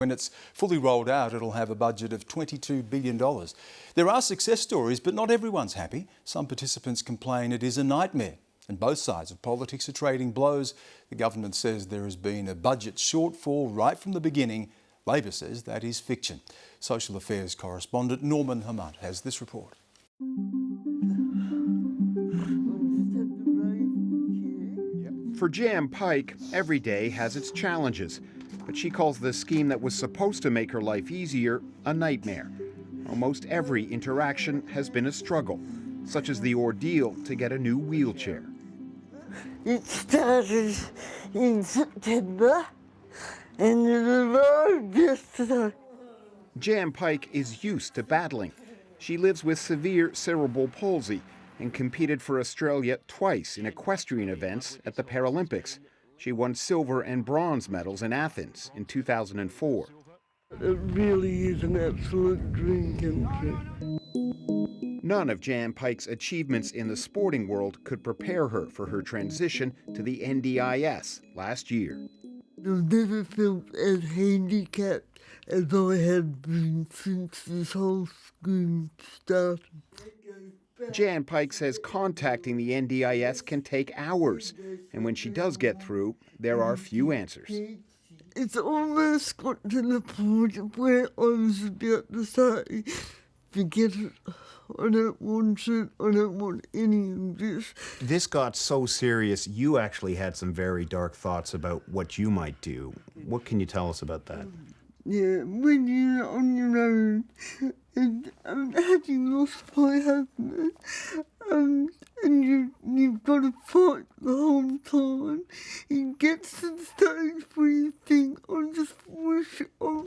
When it's fully rolled out, it'll have a budget of $22 billion. There are success stories, but not everyone's happy. Some participants complain it is a nightmare. And both sides of politics are trading blows. The government says there has been a budget shortfall right from the beginning. Labor says that is fiction. Social Affairs correspondent Norman Hamad has this report. For Jan Pike, every day has its challenges, but she calls the scheme that was supposed to make her life easier a nightmare. Almost every interaction has been a struggle, such as the ordeal to get a new wheelchair. It started in September and it arrived yesterday. Jan Pike is used to battling. She lives with severe cerebral palsy and competed for Australia twice in equestrian events at the Paralympics. She won silver and bronze medals in Athens in 2004. It really is an absolute dream come true. None of Jan Pike's achievements in the sporting world could prepare her for her transition to the NDIS last year. I've never felt as handicapped as I have been since this whole scheme started. Jan Pike says contacting the NDIS can take hours, and when she does get through, there are few answers. It's almost got to the point where I was about to say, forget it, I don't want it, I don't want any of this. This got so serious, you actually had some very dark thoughts about what you might do. What can you tell us about that? Yeah, when you're on your own, and having lost my husband, and you've got to fight the whole time, it gets to the stage where you think, I just wish I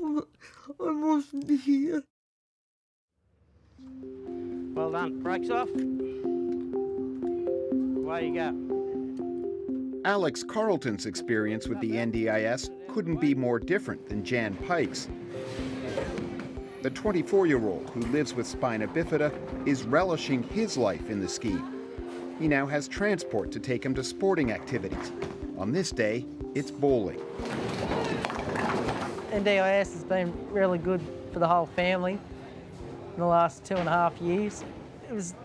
wasn't here. Well done. Brakes off. Away you go. Alex Carlton's experience with the NDIS couldn't be more different than Jan Pike's. The 24-year-old who lives with spina bifida is relishing his life in the scheme. He now has transport to take him to sporting activities. On this day, it's bowling. NDIS has been really good for the whole family in the last 2.5 years. It was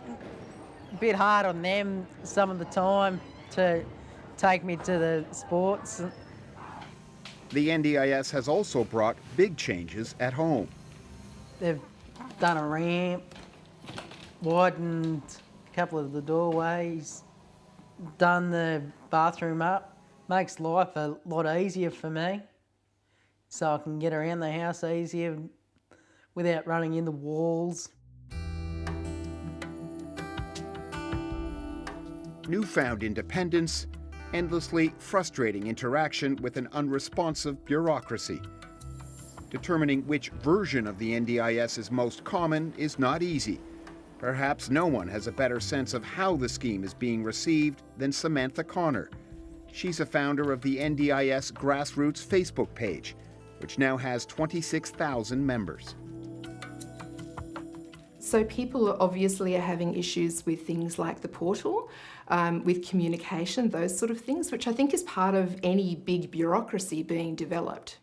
a bit hard on them some of the time to take me to the sports. The NDIS has also brought big changes at home. They've done a ramp, widened a couple of the doorways, done the bathroom up. Makes life a lot easier for me, so I can get around the house easier without running into walls. Newfound independence, endlessly frustrating interaction with an unresponsive bureaucracy. Determining which version of the NDIS is most common is not easy. Perhaps no one has a better sense of how the scheme is being received than Samantha Connor. She's a founder of the NDIS Grassroots Facebook page, which now has 26,000 members. So people obviously are having issues with things like the portal, with communication, those sort of things, which I think is part of any big bureaucracy being developed.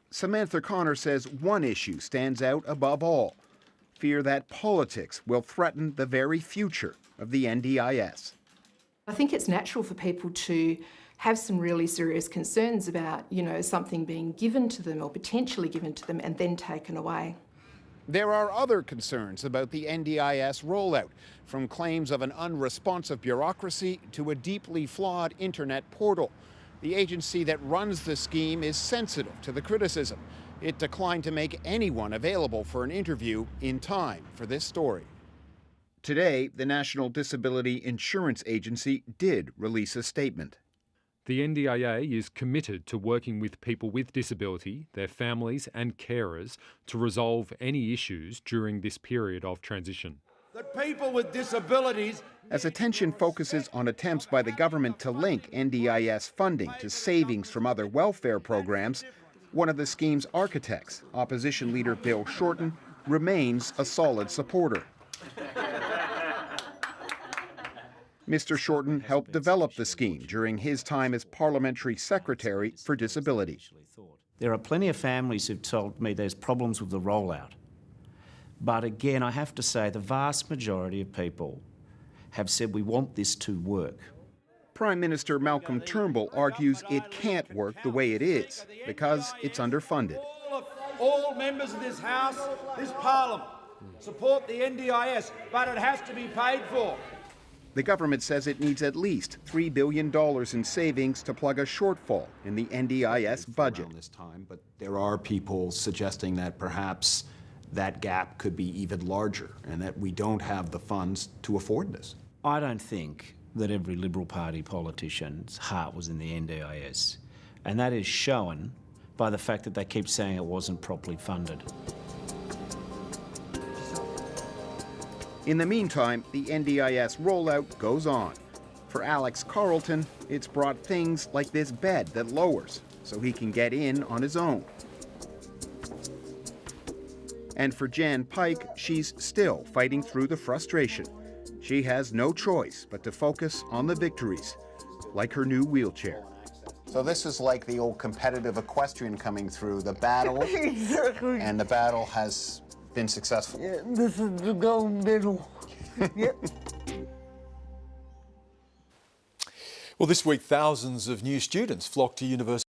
Samantha Connor says one issue stands out above all: fear that politics will threaten the very future of the NDIS. I think it's natural for people to have some really serious concerns about, something being given to them or potentially given to them and then taken away. There are other concerns about the NDIS rollout, from claims of an unresponsive bureaucracy to a deeply flawed internet portal. The agency that runs the scheme is sensitive to the criticism. It declined to make anyone available for an interview in time for this story. Today, the National Disability Insurance Agency did release a statement. The NDIA is committed to working with people with disability, their families and carers to resolve any issues during this period of transition. That people with disabilities... As attention focuses on attempts by the government to link NDIS funding to savings from other welfare programs, one of the scheme's architects, opposition leader Bill Shorten, remains a solid supporter. Mr. Shorten helped develop the scheme during his time as Parliamentary Secretary for Disability. There are plenty of families who've told me there's problems with the rollout. But again, I have to say the vast majority of people have said we want this to work. Prime Minister Malcolm Turnbull argues it can't work the way it is because it's underfunded. All members of this House, this Parliament, support the NDIS, but it has to be paid for. The government says it needs at least $3 billion in savings to plug a shortfall in the NDIS budget. This time, but there are people suggesting that perhaps that gap could be even larger and that we don't have the funds to afford this. I don't think that every Liberal Party politician's heart was in the NDIS, and that is shown by the fact that they keep saying it wasn't properly funded. In the meantime, the NDIS rollout goes on. For Alex Carlton, it's brought things like this bed that lowers so he can get in on his own. And for Jan Pike, she's still fighting through the frustration. She has no choice but to focus on the victories, like her new wheelchair. So this is like the old competitive equestrian coming through the battle, Exactly. and the battle has been successful. Yeah, this is the gold medal. Yep. Well, this week thousands of new students flocked to university